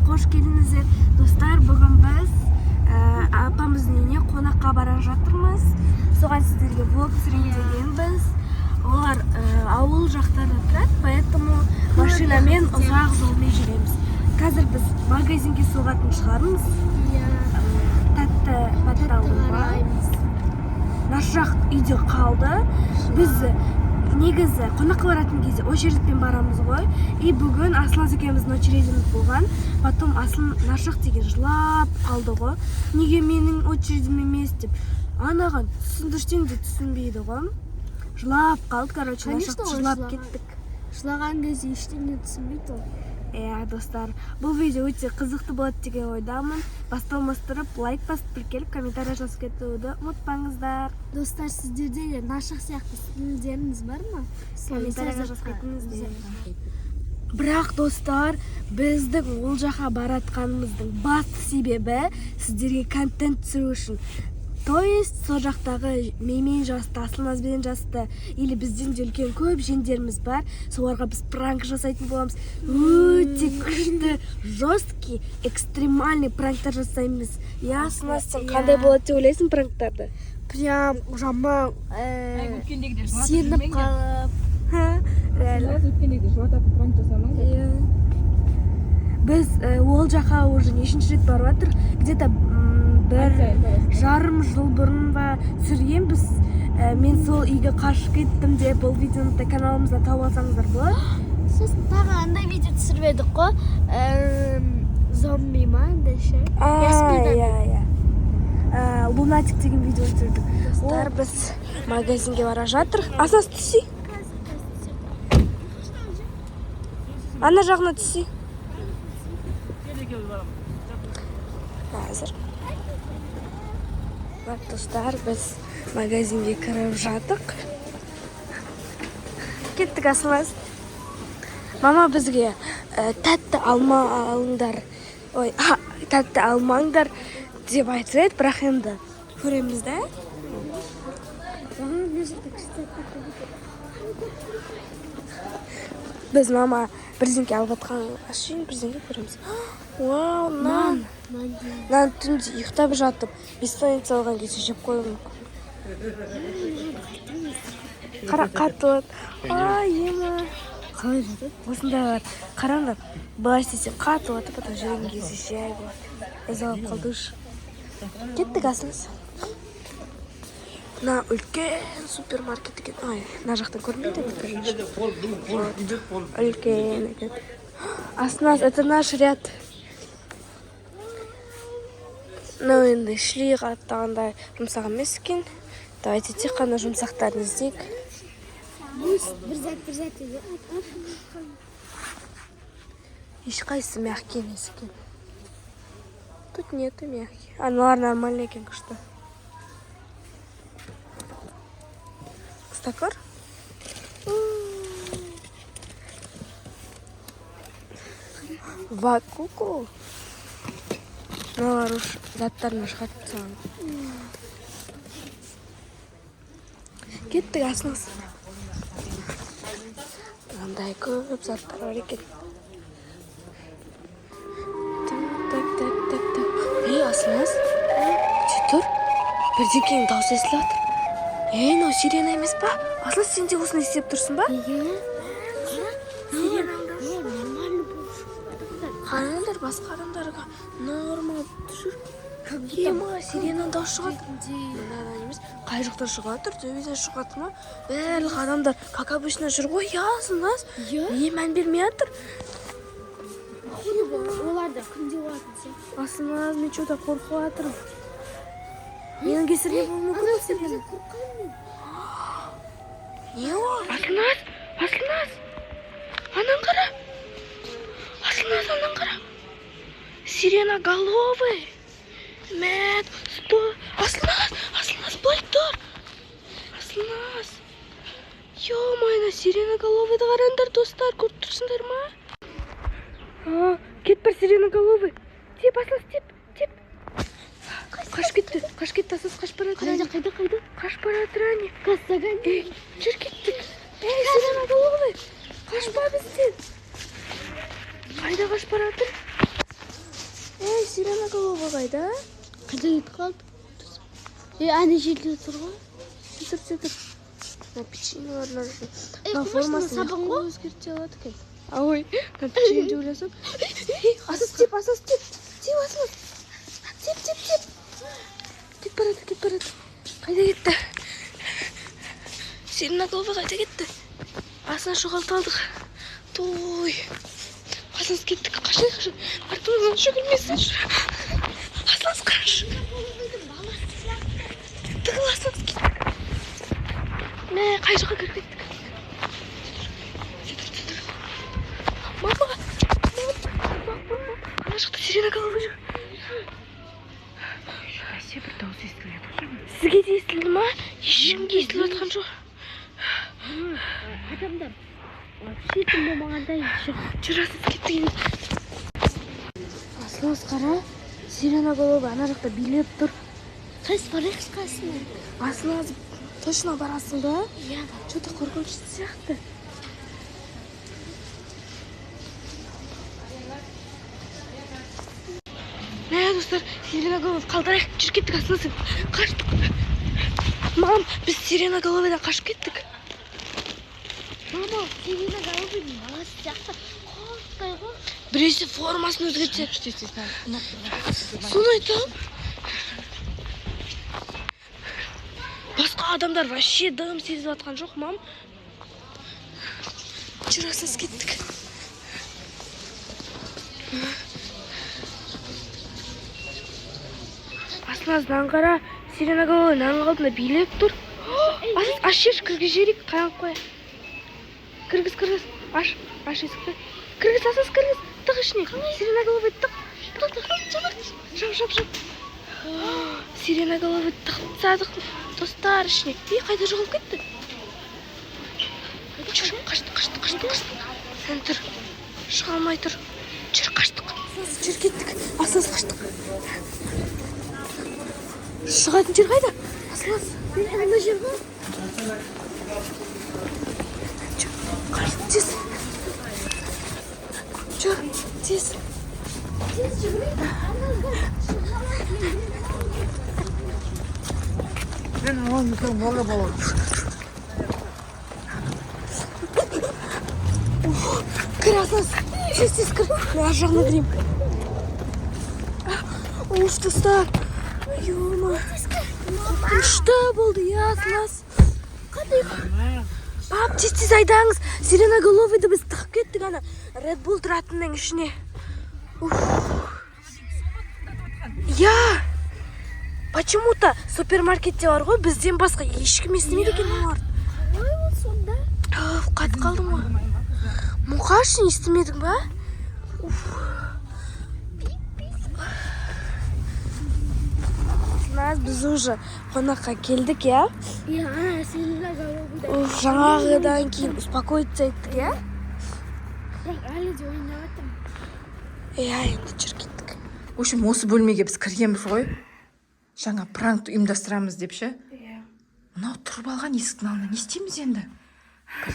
қош келдіңіздер. Достар, бүгін біз апамыздың үйіне қонаққа бара жатырмыз. Соған сіздерге влог түсірейін дегенбіз. Олар ауыл жақтарда тұрады, поэтому машинамен ұзақ жолмен жүреміз. Қазір біз магазинге соғатын шығармыз. Тәтті батталуға. Наш жақ үйде қалды. Біз негізі қонаққа баратын кезде очередьпен барамыз ғой. И бүгін Аслан екеуміздің очередіміз болған. Потом Аслан Нашақ деген жылап қалды ғой. Неге менің очередім емес деп. Анаған түсіндірсең де түсінбейді ғой. Жылап қалды, короче, Нашақ жылап кеттік. Жылаған кезде ештеңе түсінбейді ол. Достар, бұл видео өте қызықты болады деген ойдамын. Басталмастырып, лайк басып бір келіп, комментарий жазып кетуді ұмытпаңыздар. Достар, сіздерде де Нашақ сияқты сіңілдеріңіз бар ма? Комментарий жазып кетіңіздер. Бірақ достар, біздің ол жаққа баратқанымыздың басты себебі сіздерге контент түсіру үшін. То есть, сол жақтағы меймен жасты, Асланазбен жасты, или бізден де үлкен көп жеңдеріміз бар. Соларға біз пранк жасайтын боламыз. Өте күшті, жесткий, экстремальный пранктар жасаймыз. Ясно, сен қандай болады деп ойлайсың пранктарды? Прям жаман сеніп қалып. Біз ол жаққа уже нешінші рет барып жатыр. Где-то бір жарым жыл бұрын ба түсіргенбіз. Мен сол үйге қашып кеттім деп бұл видеоны каналымызда тауып алсаңыздар болады. Сосын тағы андай видео түсіріп едік қой. Зомби ма андай ше? Лунатик деген видео түсірдік. Достар, біз магазинге бара жатыр. Аслан түсі. Ана жағына түсі. Қазір. Достар, біз магазинге кіріп жатық. Кеттік, Аслан. Мама бізге тәтті алма алыңдар. Ой, тәтті алмаңдар деп айтып еді, бірақ енді көреміз де. Біз мама бірдеңке алып жатқан ашын бірдеңке көреміз. Вау, нан. Нан түнде ұйықтап жатып, бессонница алған кезде жеп қоюы мүмкін. Қатылады. Ема. Қалай жатыр? Осындай бар. Қараңдар. Былай істесең қатылады, потом жүрген кезде жай болады. Біз алып қалды үш. Кеттік, Аслан. Мына үлкен супермаркет екен. Ай, мына жақтан көрмейді. Үлкен екен. Аслан, это наш ряд. Но енді шли қаттағандай жұмсақ емес екен. Давайте тек қана жұмсақтарын іздейік. Бір зат еді. Ешқайсысы мягкий емес екен. Тут нету мягкий. Аналар нормальный екен, күшті. Стакар? Вакуку. Мыналар уж заттарына шығарып тастаған. Кеттік, Аслан. Мынандай көп заттар бар екен. Аслан, где тұр? Бірдеңкенің дауысы естіліп жатыр. Мынау сирена емес па? Аслан, сен де осыны естіп тұрсың ба? Қараңдар, басқа адамдарға нормал жүр. Ема, сирена дауыс шығады. Қай жақтан шығатыр, төбеден шығатыр ма? Бәрлік адамдар как обычно жүр ғой, Аслан. Не мән бермей жатыр. Оларда күнде олатын сен. Аслан, мен что-то қорқып жатырмын. Менің кесірге болуы мүмкін ол сирена. Не ол? Аслан! Анан қара! Аслан қара! Сирена головы! Мәт, стой! Аслан, былай тұр! Аслан! Ё-майна, сирена головыды қараңдар, достар, көріп тұрсыңдар ма? Кет бір сирена головы! Теп, Аслан, теп! Қаш кетті, Аслан, қаш бара тұране. Қайда? Қаш бара тұране. Кассаға. Жүр кеттік. Сирена головы! Қашпа бізден! Қайда қаш бара тұр? сиреноголовый қайда? Қайда кетіп қалды? Ана жерде тұр ғой. Сөйтіп. Печеньелерін Формасы сабын ғой. өзгерте алады екен. Ой, печенье деп ойласам. Асас теп. Теп асас. Теп. Кетіп барады. Қайда кетті? Сиреноголовый қайда кетті? Асына жоғалталдық. Той. Асас кеттік. Қашан. Артымыздан жүгірмесін. Асас қаш. Тығыл асас кеттік. Мә, қай жаққа кіріп кеттік? Мама. Ана жақта сиреноголовый жүр. Бір дауыс естіледі. Сізге де естілді ма? Ешкімге естіліп жатқан жоқ. Адамдар вообще тым болмағандай Жүр асас кеттік. Асылыңыз қара, сиреноголовый ана жақта билеп тұр. қайсы барайық қасына. Асылыңыз точно барасың ба? Иә. Что-то қорқынышты сияқты. Мә, достар, сиреноголовый қалдырайық. Жүр кеттік асылыңыз. Қаштық. Мам, біз сиреноголовыйдан қашып кеттік. Мама, сиреноголовый баласы сияқты қорықтай ғой. Біресе формасын өзгертсе. Соны айтам. Басқа адамдар вообще дым сезіп жатқан жоқ, мам. Жүр асас кеттік. Асылыңыздан қара, сиреноголовый нанның алдында билеп тұр. Асас, аш кіргіз жерік, қайын қоя. Кіргіз. Аш есікті. Кіргіз, асас кіргіз. Тық ішіне. Сиреноголовый тық. Жап. Сиреноголовый тық. Достар ішіне. Қайда жоғалып кетті? Жүр, қаштық. Сен тұр. Шыға алмай тұр. Жүр, қаштық. Жүр, кеттік. Асас қаштық. Шығатын жер қайда? Асылыңыз. Ана жер ғой. Қаштық, тез. Жүр, тез. Мен оған мүмкін болады. Кір асас. Тез кір. Мен ар жағына кірейін. Уф, достар. Ё-ма. Қорқынышты болды, я асылас. Пап, тез айдаңыз. Сиреноголовыйды біз тығып кеттік ана. Red Bull тұратынның ішіне. Я. Почему-то супермаркетте бар ғой, бізден басқа ешкім естімейді екен олар. Ой, ол сонда. Қатып қалдым ғой. Мұқашын естімедің ба? Біз уже қонаққа келдік, я? Иә, ана сиреноголовый. Жаңағыдан кейін успокоиться еттік, я? Бірақ әлі де ойнап жатырмын. Енді жүр кеттік. В общем, осы бөлмеге біз кіргенбіз ғой. Жаңа пранкты ұйымдастырамыз деп ше. Мынау тұрып алған есіктің алдында не істейміз енді?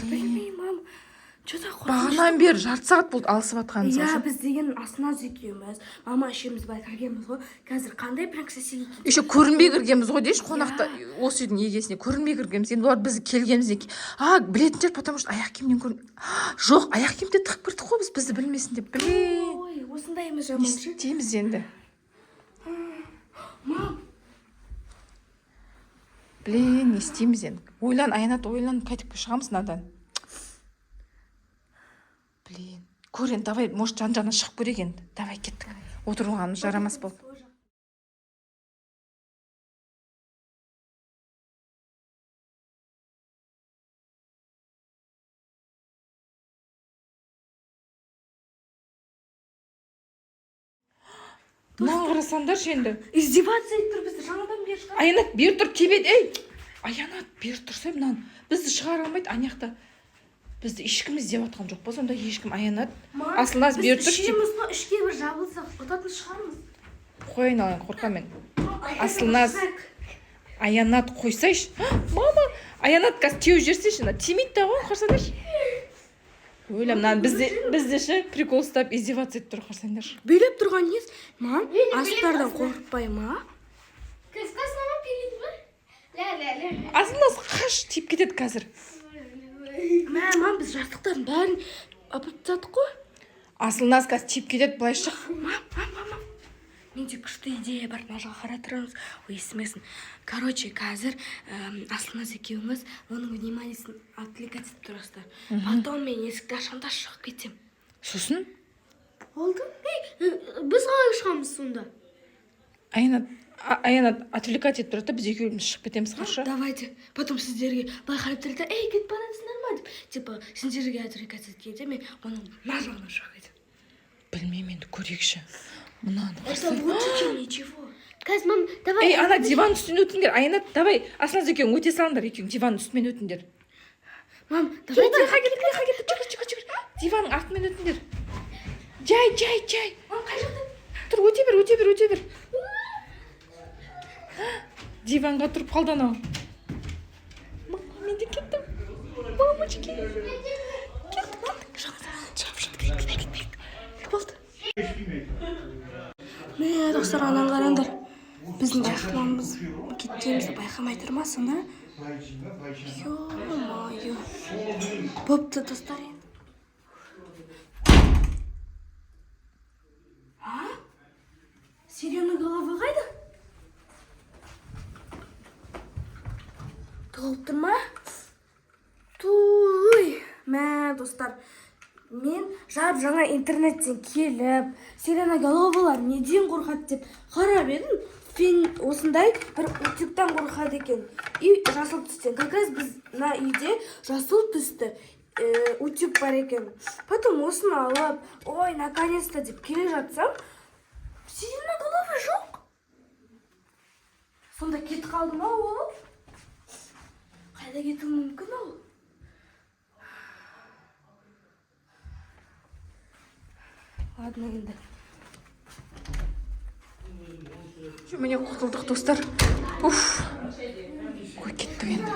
Білмеймін, мам. Что-то Бағанан бері жарты сағат болды алысып жатқанымыз. Иә, біз деген Асназ екеуміз. Мама үшеуміз былай кіргенбіз ғой. Қазір қандай пранк істесек екен? Еще көрінбей кіргенбіз ғой дейші, қонақта осы үйдің егесіне көрінбей кіргенбіз. Енді олар біз келгенімізден кейін, білетіндер, потому что аяқ киімнен жоқ, аяқ киімде тығып кірдік қой біз, бізді білмесін деп. Ой, осындаймыз Не жаман ше. істейміз енді? Мам, Не істейміз енді? Аянат, ойлан, қайтып шығамыз мынадан. Көр енді, давай, может, жан-жағынан шығып көрейік енді. Давай, кеттік. Отырғанымыз жарамас болды. Мынаған қарасаңдаршы енді. издеваться етіп тұр бізді жаңадан бері шығар. Аянат, бері тұр, тебеді. Аянат, бері тұрсай мынаны. Бізді шығара алмайды, анаяқта. Бізді ешкім іздеп жатқан жоқ болса, онда ешкім. Аянат, Асылназ бері тұр. Біз ішеміз ғой, ішке бір жабылсақ, ұтатын шығармыз. Қойын алайын, қорқам мен. Асылназ, Аянат қойсайшы. Мама, Аянат қазір теуіп жерсейші, тимейді да ғой, қарсаңдаршы. ойлам мынаны бізде ше прикол ұстап издеваться етіп тұр қарасаңдаршы. Билеп тұрған нес? Мам, асықтардан қорықпай ма? Асылназ қаш тиіп кетеді қазір. Мам, біз жастықтардың бәрін апырып тастадық қой. Асылназ қазір тиіп кетеді, былай шық. Мам. Менде күшті идея бар, мына жаққа қарап тұрамыз. Ой, естімесін. Короче, қазір Асылназ екеуіміз оның вниманиесін отвлекать етіп тұрасыздар. Потом мен есікті ашқанда шығып кетем. Сосын Болды? Біз қалай шығамыз сонда? Аянат отвлекать етіп тұрады, біз екеуіміз шығып кетеміз қаршы. Давайте. Потом сіздерге былай қарап тұрады, ей, кетіп барасыңдар ма деп. Типа, сендерге отвлекать еткенде мен оның мына жағына шығып кетем. Білмеймін, енді көрейікші. Мынаны Это лучше, чем ничего. Қазір, мам, давай. Ей, ана диван үстіне өтіңдер. Аянат, давай, Асылназ екеуің өте салыңдар, екеуің диван үстімен өтіңдер. Мам, давай. Жүгір. Диванның артымен өтіңдер. Жай. Мам, қай жақта? Тұр, өте бер. Диванға тұрып қалды анау. Мама, мен де кеттім. Мамочки. Кеттім. Болды. Міне, достар, анан қараңдар. Біздің жақынымыз кеткенімізді байқамай тұрмасын, а? Ё-моё. Бопты, достар, енді. А? Сиренаның головы қайда? Тұғылып тұр ма? Туй! Мә, достар, мен жаңа интернеттен келіп, сиреноголовылар неден қорқады деп қарап едім. Фен осындай бір утюгтан қорқады екен. И жасыл түстен. Как раз біз на үйде жасыл түсті утюг бар екен. Потом осыны алып, ой, наконец-то деп келе жатсам, сиреноголовы жоқ. Сонда кетіп қалды ма ол? Қайда кетуі мүмкін ол? Ладно, енді. Міне құтылдық, достар. Уф. Қой, кеттік енді.